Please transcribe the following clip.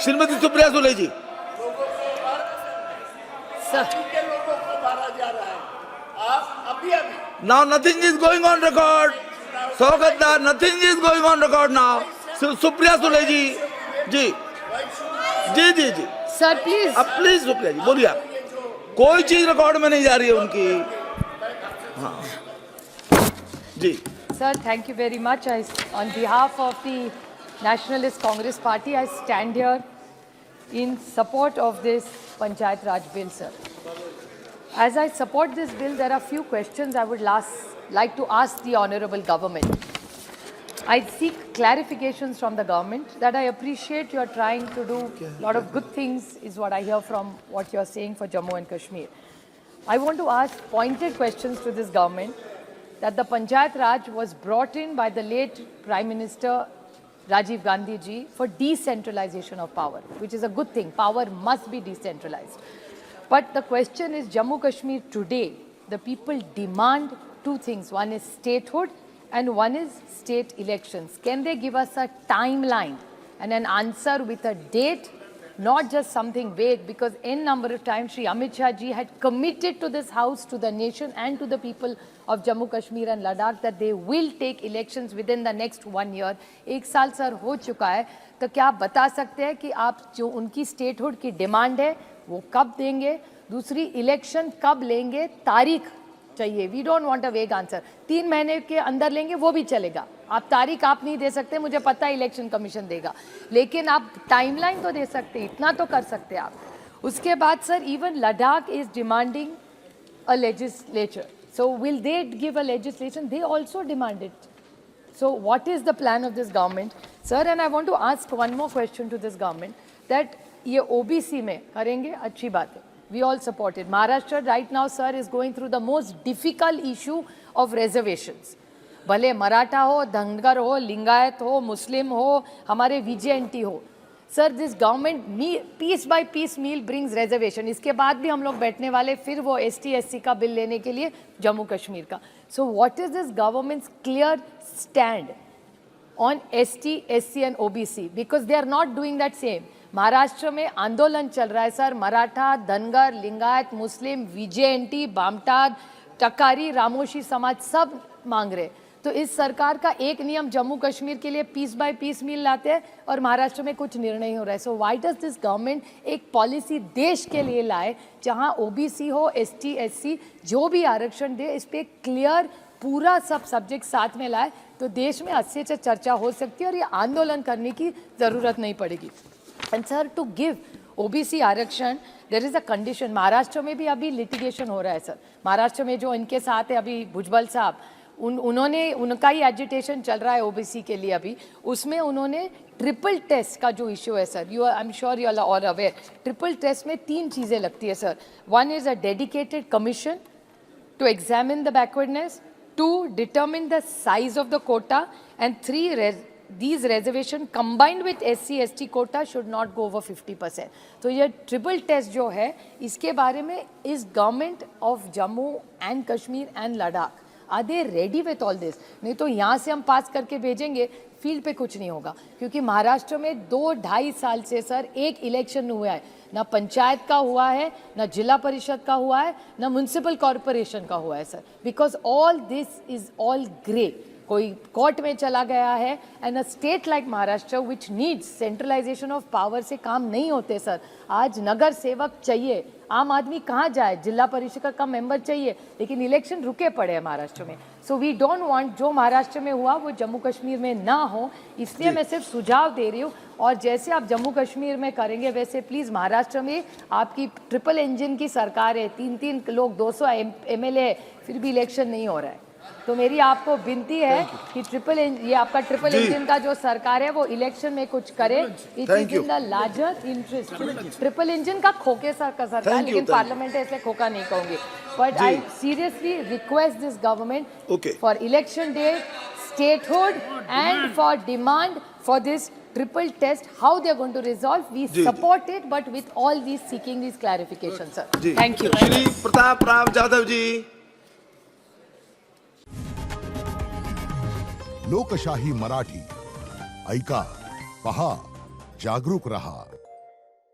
Shrimati Supriya Sule ji. Now nothing is going on record. Sogata, nothing is going on record now. Supriya Sule ji जी जी जी जी sir please अब प्लीज सुप्रिया जी बोलिए आप। कोई चीज रिकॉर्ड में नहीं जा रही है उनकी। हाँ जी Sir, thank you very much. On behalf of the Nationalist Congress Party, I stand here in support of this Panchayat Raj bill, sir. As I support this bill, there are few questions I would like to ask the honorable government. I seek clarifications from the government that I appreciate you are trying to do a lot of good things, is what I hear from what you are saying for Jammu and Kashmir. I want to ask pointed questions to this government. That the Panchayat Raj was brought in by the late Prime Minister Rajiv Gandhi ji for decentralization of power, which is a good thing. Power must be decentralized. But the question is, Jammu Kashmir today, the people demand two things. One is statehood and one is state elections. Can they give us a timeline and an answer with a date? Not just something vague, because n number of times Shri Amit Shah ji had committed to this house, to the nation and to the people of Jammu Kashmir and Ladakh that they will take elections within the next 1 year. एक साल sir हो चुका है, तो क्या आप बता सकते हैं कि आप जो उनकी स्टेटहुड की डिमांड है वो कब देंगे? दूसरी, इलेक्शन कब लेंगे? तारीख चाहिए. वी डोंट वांट अ वेग आंसर. 3 महीने के अंदर लेंगे वो भी चलेगा. आप तारीख आप नहीं दे सकते, मुझे पता है इलेक्शन कमीशन देगा, लेकिन आप टाइमलाइन तो दे सकते, इतना तो कर सकते आप. उसके बाद sir, even Ladakh is demanding a legislature. So will they give a legislation? They also demand it. So what is the plan of this government? Sir, and I want to ask one more question to this government, that ये OBC में करेंगे, अच्छी बात है. We all support it. Maharashtra right now, sir, is going through the most difficult issue of reservations. भले मराठा हो, धनगर हो, लिंगायत हो, मुस्लिम हो, हमारे VJNT हो. Sir, this government piece by piece meal brings reservation. इसके बाद भी हम लोग बैठने वाले फिर वो ST SC का बिल लेने के लिए जम्मू कश्मीर का. So what is this government's clear stand on ST SC and OBC? Because they are not doing that same. Maharashtra में आंदोलन चल रहा है सर. मराठा, धनगर, लिंगायत, मुस्लिम, VJNT, बामटाग, टकारी, रामोशी समाज सब मांग रहे. तो इस सरकार का एक नियम जम्मू कश्मीर के लिए पीस बाय पीस मील लाते हैं और महाराष्ट्र में कुछ निर्णय हो रहा है. So why does this government एक पॉलिसी देश के लिए लाए जहां OBC हो, ST SC जो भी आरक्षण दे, इस पे क्लियर पूरा सब सब्जेक्ट साथ में लाए तो देश में अच्छे से चर्चा हो सकती है और ये आंदोलन करने की ज़रूरत नहीं पड़ेगी. And sir, to give OBC आरक्षण there is a condition. Maharashtra में भी अभी लिटिगेशन हो रहा है सर. महाराष्ट्र में जो इनके साथ है अभी भुजबल साहब, उन्होंने उनका ही एजिटेशन चल रहा है OBC के लिए अभी. उसमें उन्होंने ट्रिपल टेस्ट का जो इशू है sir, I am sure you are all aware. Triple test में 3 चीज़ें लगती है sir. 1 is a dedicated commission to examine the backwardness, 2 determine the size of the quota, and 3 these reservation combined with SC ST quota should not go over 50%. तो ये triple test जो है इसके बारे में इस government of Jammu and Kashmir and Ladakh are they ready with all this? नहीं तो यहाँ से हम पास करके भेजेंगे, फील्ड पे कुछ नहीं होगा. क्योंकि महाराष्ट्र में 2-2.5 साल से सर एक इलेक्शन हुआ है, ना पंचायत का हुआ है, ना जिला परिषद का हुआ है, ना म्यूनसिपल कॉरपोरेशन का हुआ है sir. Because all this is all grey. कोई कोर्ट में चला गया है. And a state like Maharashtra which needs centralisation of power से काम नहीं होते सर. आज नगर सेवक चाहिए, आम आदमी कहाँ जाए, जिला परिषद का मेंबर चाहिए, लेकिन इलेक्शन रुके पड़े हैं महाराष्ट्र में. सो वी डोंट वांट जो महाराष्ट्र में हुआ वो जम्मू कश्मीर में ना हो. इसलिए मैं सिर्फ सुझाव दे रही हूँ. और जैसे आप जम्मू कश्मीर में करेंगे वैसे प्लीज़ महाराष्ट्र में आपकी ट्रिपल इंजन की सरकार है, 3-3 लोग, 200 MLA, फिर भी इलेक्शन नहीं हो रहा है. तो मेरी आपको विनती है कि ये आपका ट्रिपल इंजन का जो सरकार है वो इलेक्शन में कुछ करे. It is in the larger interest. Triple engine का खोके का सरकार, लेकिन पार्लियामेंट है इसलिए खोका नहीं कहूंगी. But I seriously request this government for election day, statehood and for demand for this triple test, how they are going to resolve. We support it, but with all these seeking these clarifications, sir. Thank you. Shri Pratap Rao Jadhav ji. Lokshahi Marathi ऐका, पहा, जागरूक रहा.